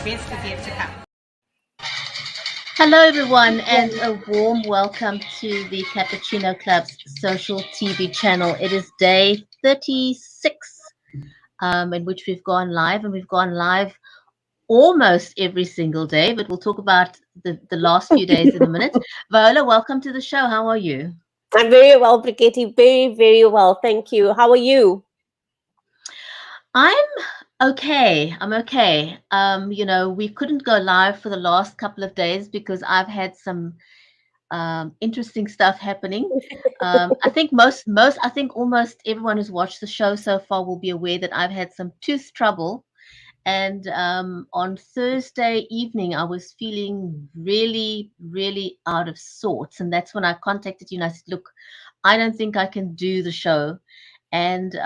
best is yet to come. Hello, everyone, and a warm welcome to the CuppaChino Club's social TV channel. It is day 36 in which we've gone live, and we've gone live almost every single day, but we'll talk about the last few days in a minute. Viola, welcome to the show. How are you? I'm very well, Brigitte. Very, very well. Thank you. How are you? I'm okay. I'm okay. We couldn't go live for the last couple of days because I've had some interesting stuff happening. I think I think almost everyone who's watched the show so far will be aware that I've had some tooth trouble. And on Thursday evening, I was feeling really, really out of sorts. And that's when I contacted you and I said, look, I don't think I can do the show. And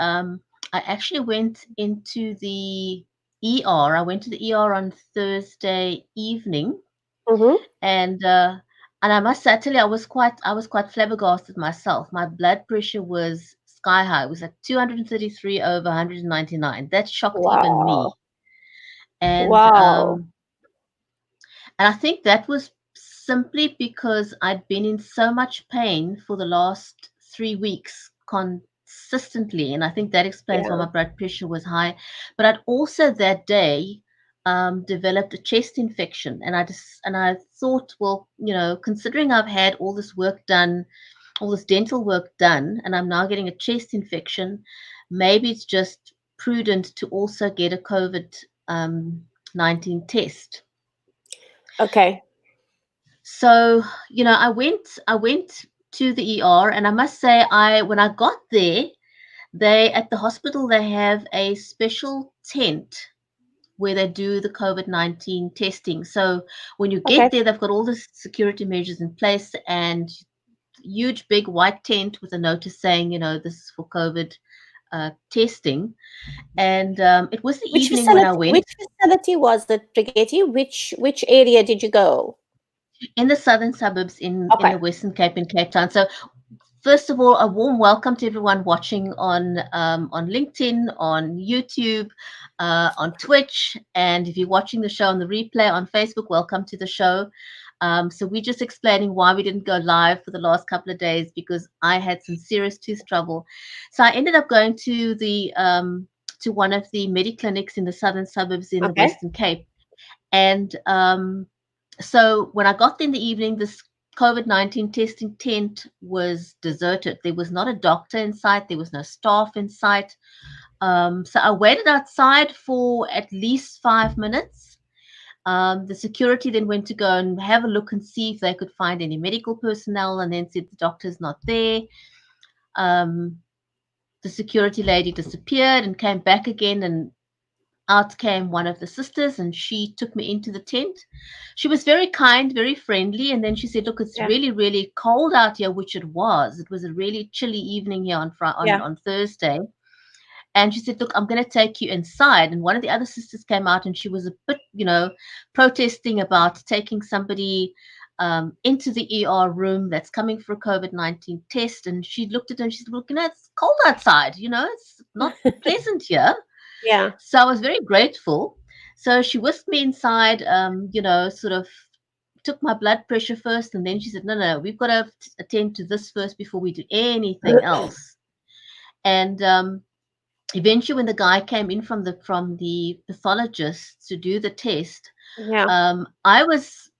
I actually went into the ER. I went to the ER on Thursday evening, Mm-hmm. and I must say, I tell you, I was quite flabbergasted myself. My blood pressure was sky high. It was at 233 over 199. That shocked even me. Wow. And Wow. and I think that was simply because I'd been in so much pain for the last 3 weeks consistently, and I think that explains why Yeah. my blood pressure was high. But I'd also that day developed a chest infection, and I thought, well, considering I've had all this work done, all this dental work done, and I'm now getting a chest infection, maybe it's just prudent to also get a COVID-19 test. Okay. So, I went to the ER, and I must say, when I got there, they at the hospital they have a special tent where they do the COVID-19 testing. So when you get Okay. there, they've got all the security measures in place, and huge big white tent with a notice saying, this is for COVID testing. And it was the evening when I went. Which facility was it, Brigitte? Which area did you go? In the southern suburbs in Okay. the Western Cape in Cape Town. So first of all, a warm welcome to everyone watching on LinkedIn, on YouTube, on Twitch, and if you're watching the show on the replay on Facebook, welcome to the show. So we're just explaining why we didn't go live for the last couple of days because I had some serious tooth trouble. So I ended up going to one of the mediclinics in the southern suburbs in the Okay. Western Cape, and so when I got there in the evening, this COVID-19 testing tent was deserted. There was not a doctor in sight. There was no staff in sight. So I waited outside for at least 5 minutes. The security then went to go and have a look and see if they could find any medical personnel, and then said the doctor's not there. The security lady disappeared and came back again, and out came one of the sisters, and she took me into the tent. She was very kind, very friendly, and then she said, look, it's Yeah. really, really cold out here, which it was. It was a really chilly evening here on Thursday. And she said, look, I'm going to take you inside. And one of the other sisters came out, and she was a bit, protesting about taking somebody into the ER room that's coming for a COVID-19 test. And she looked at her and she said, look, it's cold outside, it's not pleasant here. Yeah. So I was very grateful. So she whisked me inside, sort of took my blood pressure first, and then she said, no, we've got to attend to this first before we do anything else. And eventually, when the guy came in from the pathologist to do the test, Yeah. I was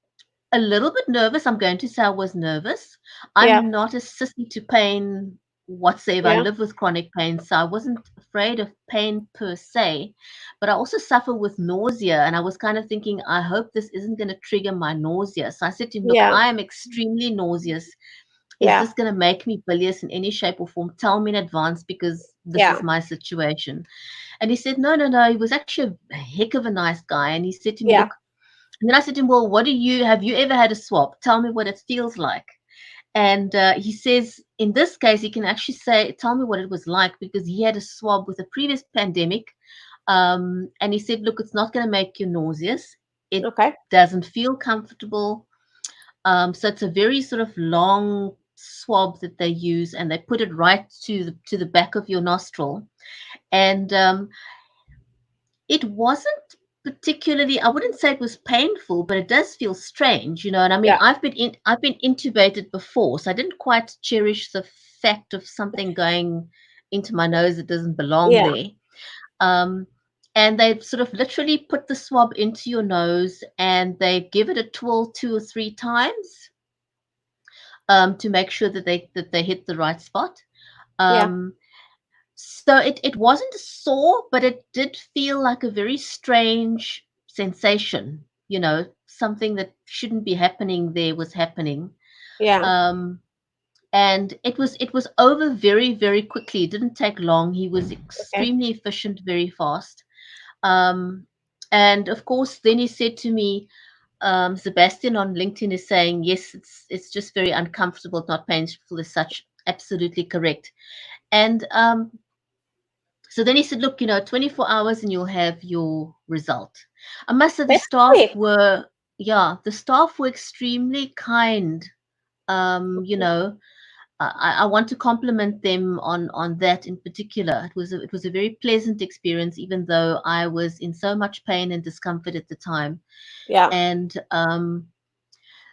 a little bit nervous. I'm going to say I was nervous. Yeah. I'm not a sissy to pain whatsoever. I Yeah. live with chronic pain, so I wasn't afraid of pain per se. But I also suffer with nausea, and I was kind of thinking, I hope this isn't going to trigger my nausea. So I said to him, look, Yeah. I am extremely nauseous. Is Yeah. this going to make me bilious in any shape or form? Tell me in advance because this Yeah. is my situation. And he said, no, no, no. He was actually a heck of a nice guy. And he said to me, Yeah. look, and then I said to him, well, have you ever had a swab? Tell me what it feels like. And he says, in this case, he can actually tell me what it was like because he had a swab with a previous pandemic. And he said, look, it's not going to make you nauseous. It Okay. doesn't feel comfortable. So it's a very sort of long swab that they use, and they put it right to the back of your nostril. And it wasn't particularly, I wouldn't say it was painful, but it does feel strange, you know. And I mean, Yeah, I've been intubated before, so I didn't quite cherish the fact of something going into my nose that doesn't belong yeah, there. Um, and they sort of literally put the swab into your nose and they give it a twirl 2 or 3 times to make sure that they hit the right spot. yeah. Um, so it wasn't sore, but it did feel like a very strange sensation. You know, something that shouldn't be happening there was happening. Yeah. Um, and it was over very, very quickly. It didn't take long. He was Okay. extremely efficient, very fast. Um, and of course, then he said to me, Sebastian on LinkedIn is saying, yes, it's just very uncomfortable, not painful as such. Absolutely correct. And so then he said, look, you know, 24 hours and you'll have your result. I must say That's quick. the staff were extremely kind. You know, I want to compliment them on that in particular. It was a very pleasant experience, even though I was in so much pain and discomfort at the time. Yeah. And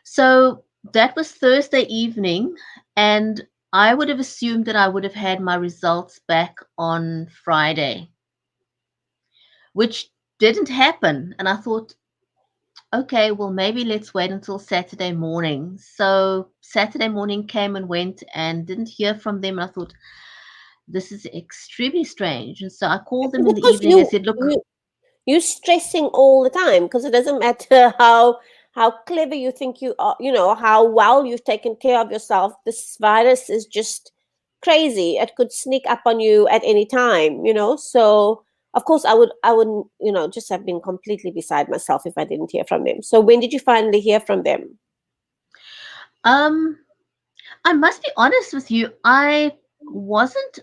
so that was Thursday evening, and I would have assumed that I would have had my results back on Friday, which didn't happen. And I thought, okay, well, maybe let's wait until Saturday morning. So Saturday morning came and went and didn't hear from them. And I thought, this is extremely strange. And so I called them in the Because evening. I said, look, you're stressing all the time, because it doesn't matter how clever you think you are, how well you've taken care of yourself. This virus is just crazy. It could sneak up on you at any time, so of course I wouldn't, just have been completely beside myself if I didn't hear from them. So when did you finally hear from them? um, I must be honest with you. I wasn't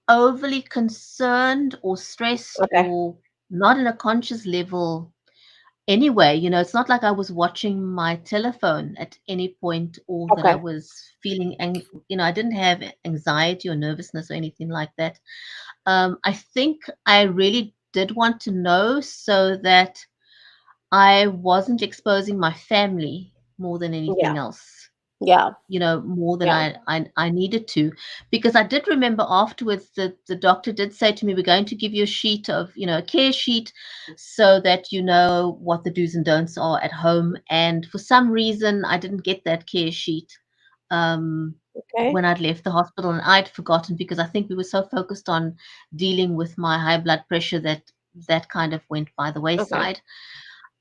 overly concerned or stressed Okay. or not in a conscious level anyway. You know, it's not like I was watching my telephone at any point or that I Okay. was feeling, you know, I didn't have anxiety or nervousness or anything like that. I think I really did want to know so that I wasn't exposing my family more than Yeah. anything else, Yeah. you know, more than Yeah. I needed to, because I did remember afterwards that the doctor did say to me, we're going to give you a sheet of, you know, a care sheet so that you know what the do's and don'ts are at home. And for some reason, I didn't get that care sheet um, Okay. when I'd left the hospital, and I'd forgotten because I think we were so focused on dealing with my high blood pressure that that kind of went by the Okay. wayside.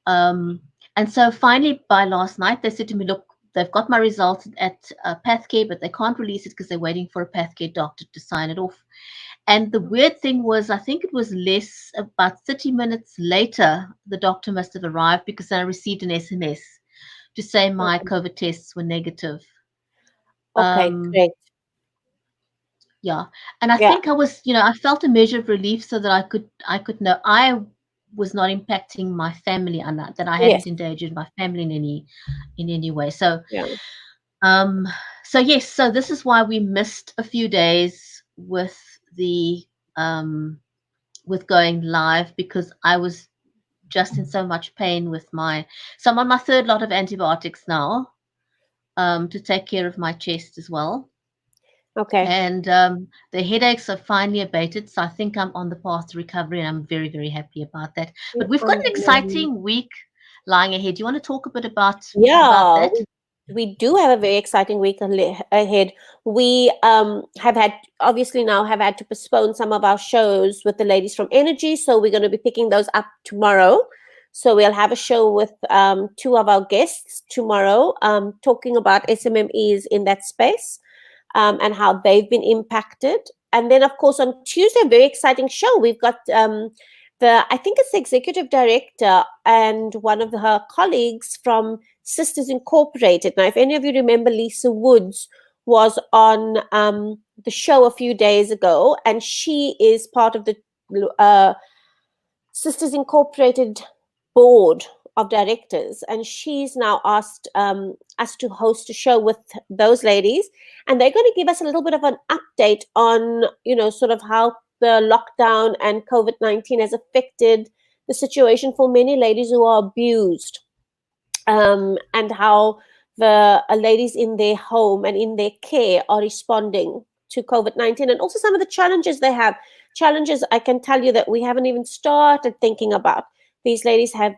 Um, and so finally, by last night, they said to me, look, they've got my results at Pathcare, but they can't release it because they're waiting for a Pathcare doctor to sign it off. And the weird thing was, I think it was about 30 minutes later, the doctor must have arrived because I received an SMS to say my Okay. COVID tests were negative. Okay, Um, great. yeah, and I Yeah. think I was, you know, I felt a measure of relief so that I could know I was not impacting my family on that, that I Yes. hadn't endangered my family in any way. So Yeah. um so yes, so this is why we missed a few days the um with going live because I was just in so much pain with my so I'm on my third lot of antibiotics now to take care of my chest as well. Okay. And the headaches are finally abated. So I think I'm on the path to recovery and I'm very, very happy about that. But we've got an Um, exciting week lying ahead. Do you want to talk a bit about Yeah, that? we do have a very exciting week ahead. We have had, obviously now have had to postpone some of our shows with the ladies from Energy, so we're going to be picking those up tomorrow. So we'll have a show with two of our guests tomorrow, talking about SMMEs in that space, and how they've been impacted. And then, of course, on Tuesday, a very exciting show. We've got I think it's the executive director and one of her colleagues from Sisters Incorporated. Now, if any of you remember, Lisa Woods was on the show a few days ago, and she is part of the Sisters Incorporated board of directors, and she's now asked us to host a show with those ladies, and they're going to give us a little bit of an update on, sort of how the lockdown and COVID-19 has affected the situation for many ladies who are abused, and how the ladies in their home and in their care are responding to COVID-19, and also some of the challenges they have. Challenges I can tell you that we haven't even started thinking about. These ladies have,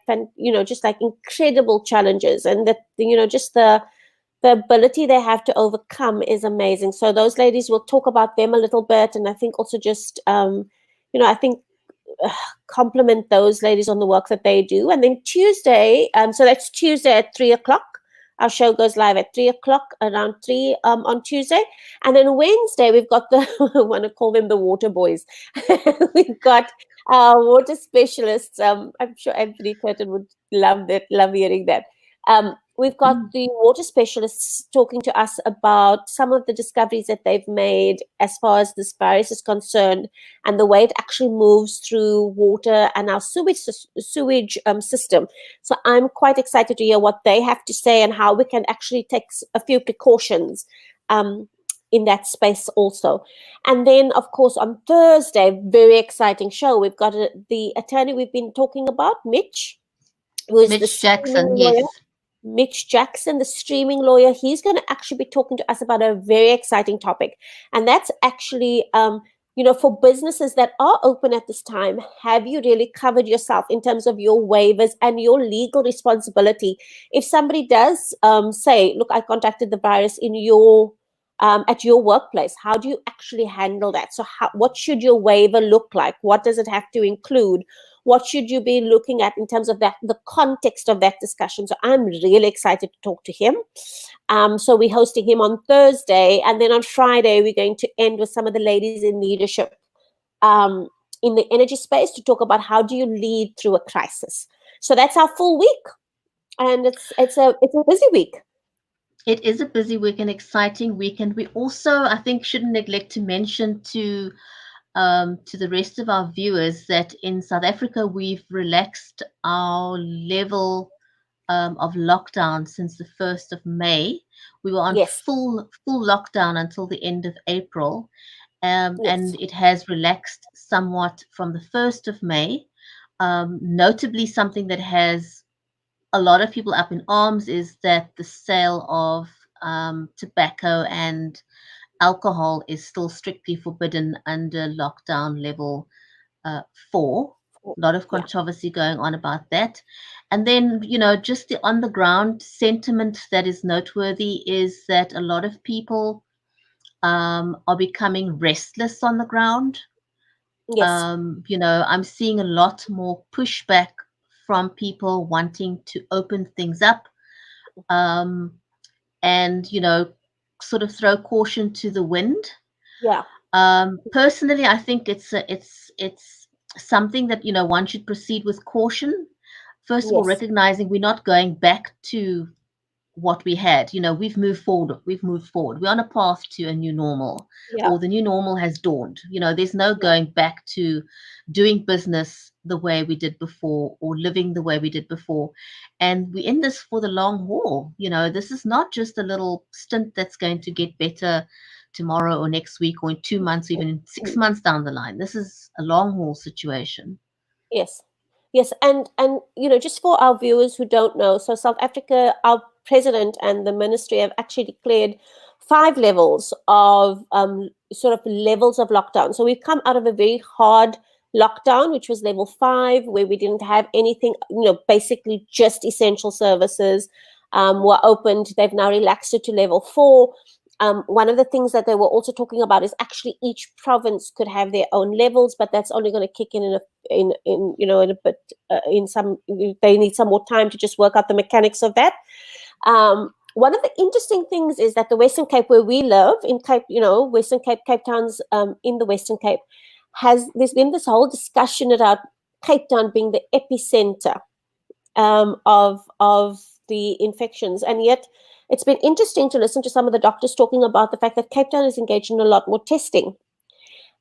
just like incredible challenges, and that, just the ability they have to overcome is amazing. So those ladies, will talk about them a little bit, and I think also just, I think compliment those ladies on the work that they do. And then Tuesday, so that's Tuesday at 3 o'clock. Our show goes live at 3 o'clock, around 3 on Tuesday. And then Wednesday, we've got the, I want to call them the water boys. We've got our water specialists. I'm sure Anthony Curtin would love that, love hearing that. We've got the water specialists talking to us about some of the discoveries that they've made as far as this virus is concerned, and the way it actually moves through water and our sewage system. So I'm quite excited to hear what they have to say and how we can actually take a few precautions in that space also. And then, of course, on Thursday, very exciting show. We've got the attorney we've been talking about, Mitch, who is the streaming Jackson, lawyer. yes. Mitch Jackson, the streaming lawyer. He's going to actually be talking to us about a very exciting topic. And that's actually, for businesses that are open at this time, have you really covered yourself in terms of your waivers and your legal responsibility? If somebody does say, look, I contacted the virus in your at your workplace, how do you actually handle that? So what should your waiver look like? What does it have to include? What should you be looking at in terms of that, the context of that discussion? So I'm really excited to talk to him. So we're hosting him on Thursday, and then on Friday we're going to end with some of the ladies in leadership in the energy space to talk about how do you lead through a crisis. So that's our full week, and it's a busy week. It is a busy week, an exciting week, and we also, I think, shouldn't neglect to mention to the rest of our viewers that in South Africa we've relaxed our level of lockdown since the 1st of May. We were on Yes. full lockdown until the end of April, Yes. and it has relaxed somewhat from the 1st of May. Notably, something that has a lot of people up in arms is that the sale of tobacco and alcohol is still strictly forbidden under lockdown level 4. A lot of Yeah. controversy going on about that. And then, just the on the ground sentiment that is noteworthy is that a lot of people are becoming restless on the ground. Yes. I'm seeing a lot more pushback from people wanting to open things up, and sort of throw caution to the wind. Yeah. Personally, I think it's something that one should proceed with caution. First of all, Yes. recognizing we're not going back to what we had. We've moved forward. We're on a path to a new normal, Yeah. or the new normal has dawned. There's no going back to doing business the way we did before, or living the way we did before. And we're in this for the long haul. This is not just a little stint that's going to get better tomorrow or next week or in 2 months, even in 6 months down the line. This is a long haul situation. Yes. Yes. And just for our viewers who don't know, so South Africa, our president and the ministry have actually declared 5 levels of sort of levels of lockdown. So we've come out of a very hard lockdown, which was level 5, where we didn't have anything, basically just essential services were opened. They've now relaxed it to level 4. One of the things that they were also talking about is actually each province could have their own levels, but that's only going to kick in a bit. They need some more time to just work out the mechanics of that. One of the interesting things is that the Western Cape, where we live in Cape, Western Cape, Cape Town's in the Western Cape, there's been this whole discussion about Cape Town being the epicenter of the infections, and yet it's been interesting to listen to some of the doctors talking about the fact that Cape Town is engaged in a lot more testing.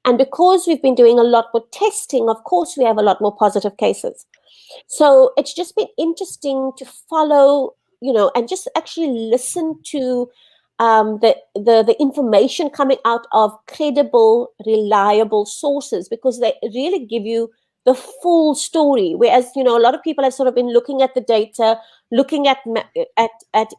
And because we've been doing a lot more testing, of course, we have a lot more positive cases. So it's just been interesting to follow, and just actually listen to the information coming out of credible, reliable sources, because they really give you the full story. Whereas, a lot of people have sort of been looking at the data, looking at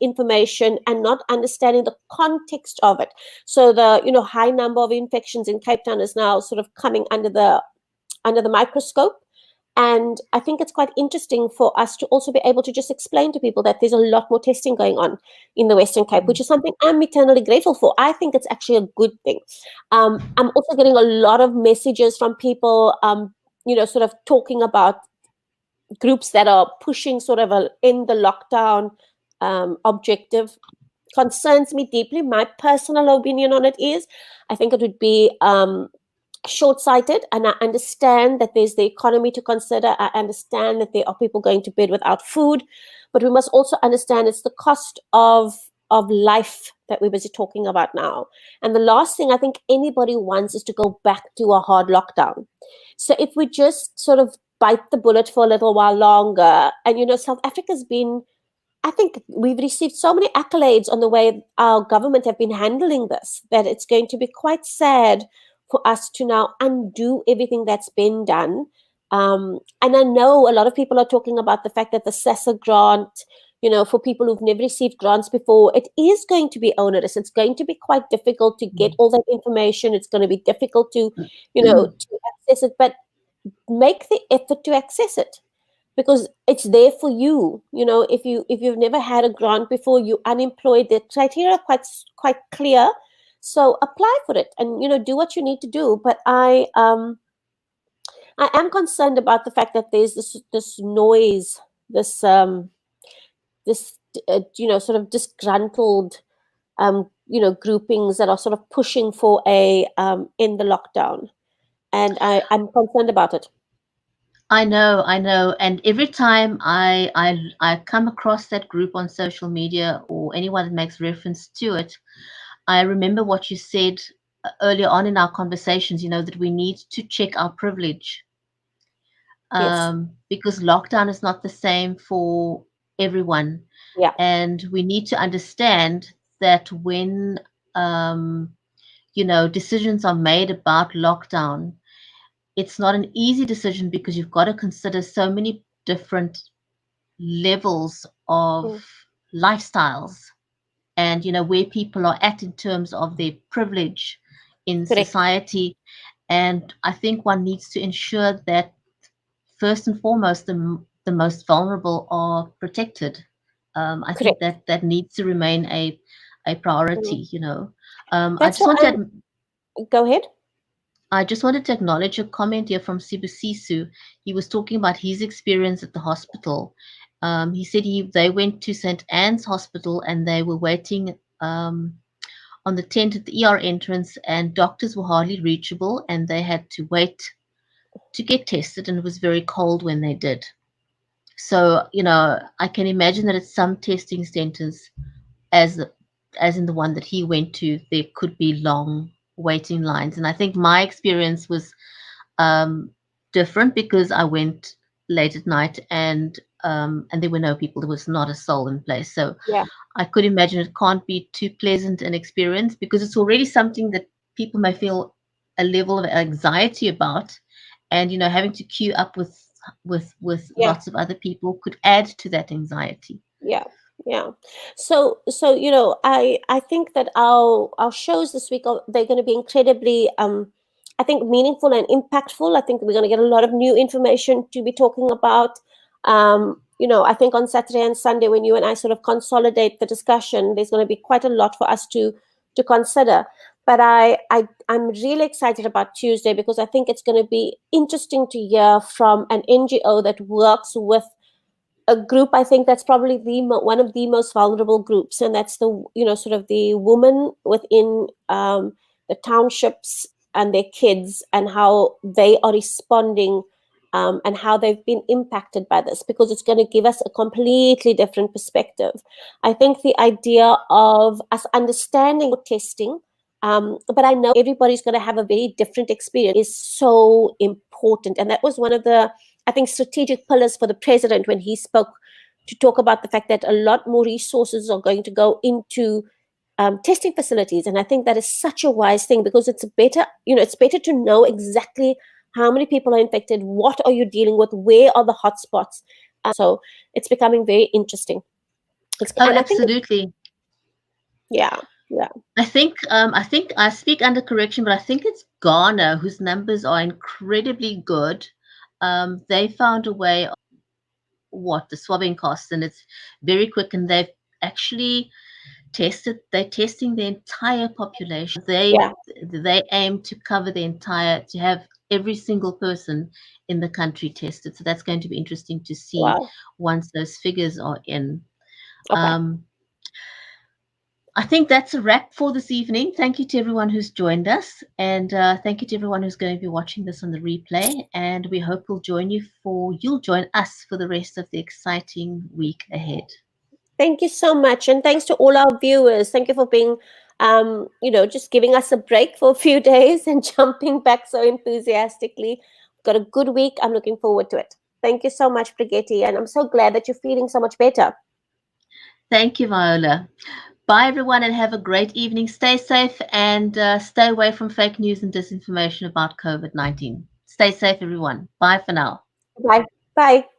information, and not understanding the context of it. So the high number of infections in Cape Town is now sort of coming under the microscope. And I think it's quite interesting for us to also be able to just explain to people that there's a lot more testing going on in the Western Cape, which is something I'm eternally grateful for. I think it's actually a good thing. I'm also getting a lot of messages from people, sort of talking about groups that are pushing sort of a in the lockdown objective. Concerns me deeply. My personal opinion on it is, I think it would be short-sighted, and I understand that there's the economy to consider. I understand that there are people going to bed without food, but we must also understand it's the cost of life that we're busy talking about now. And the last thing I think anybody wants is to go back to a hard lockdown. So if we just sort of bite the bullet for a little while longer, and South Africa's been, I think we've received so many accolades on the way our government have been handling this, that it's going to be quite sad for us to now undo everything that's been done. And I know a lot of people are talking about the fact that the SASSA grant, for people who've never received grants before, it is going to be onerous. It's going to be quite difficult to get all that information. It's going to be difficult to access it, but make the effort to access it, because it's there for you. If you've never had a grant before, you're unemployed, the criteria are quite clear. So apply for it and do what you need to do. But I am concerned about the fact that there's this noise, this sort of disgruntled groupings that are sort of pushing for a in the lockdown, and I'm concerned about it. I know, I know. And every time I come across that group on social media or anyone that makes reference to it, I remember what you said earlier on in our conversations, that we need to check our privilege, Yes. because lockdown is not the same for everyone. Yeah. And we need to understand that when, decisions are made about lockdown, it's not an easy decision because you've got to consider so many different levels of Mm. lifestyles and where people are at in terms of their privilege in Correct. society. And I think one needs to ensure that first and foremost the most vulnerable are protected. I think Correct. that needs to remain a Mm. priority. I That's just what want to go ahead. I just wanted to acknowledge a comment here from Sibusiso. He was talking about his experience at the hospital. He said they went to St. Anne's Hospital and they were waiting on the tent at the ER entrance, and doctors were hardly reachable, and they had to wait to get tested, and it was very cold when they did. So, I can imagine that at some testing centers, as as in the one that he went to, there could be long waiting lines. And I think my experience was um, different because I went late at night and there were no people. There was not a soul in place. So Yeah. I could imagine it can't be too pleasant an experience because it's already something that people may feel a level of anxiety about, and having to queue up with Yeah. lots of other people could add to that anxiety. Yeah. Yeah. So I think that our shows this week they're going to be incredibly I think meaningful and impactful. I think we're going to get a lot of new information to be talking about. I think on Saturday and Sunday when you and I sort of consolidate the discussion, there's going to be quite a lot for us to consider. But I'm really excited about Tuesday because I think it's going to be interesting to hear from an NGO that works with a group. I think that's probably one of the most vulnerable groups, and that's the sort of the women within the townships and their kids, and how they are responding, and how they've been impacted by this, because it's going to give us a completely different perspective. I think the idea of us understanding testing, but I know everybody's going to have a very different experience, is so important. And that was one of the, I think, strategic pillars for the president when he spoke, to talk about the fact that a lot more resources are going to go into testing facilities. And I think that is such a wise thing, because it's better to know exactly how many people are infected, what are you dealing with, where are the hotspots. So it's becoming very interesting. Oh, And I think, absolutely. yeah, yeah, I think I speak under correction, but I think it's Ghana whose numbers are incredibly good. They found a way of what the swabbing costs, and it's very quick, and they've actually they're testing the entire population. yeah. They aim to cover to have every single person in the country tested. So that's going to be interesting to see Wow. once those figures are in. Okay. Um, I think that's a wrap for this evening. Thank you to everyone who's joined us, and thank you to everyone who's going to be watching this on the replay. And we hope you'll join us for the rest of the exciting week ahead. Thank you so much. And thanks to all our viewers. Thank you for being, just giving us a break for a few days and jumping back so enthusiastically. Got a good week. I'm looking forward to it. Thank you so much, Brigitte. And I'm so glad that you're feeling so much better. Thank you, Viola. Bye, everyone, and have a great evening. Stay safe and stay away from fake news and disinformation about COVID-19. Stay safe, everyone. Bye for now. Bye. Bye.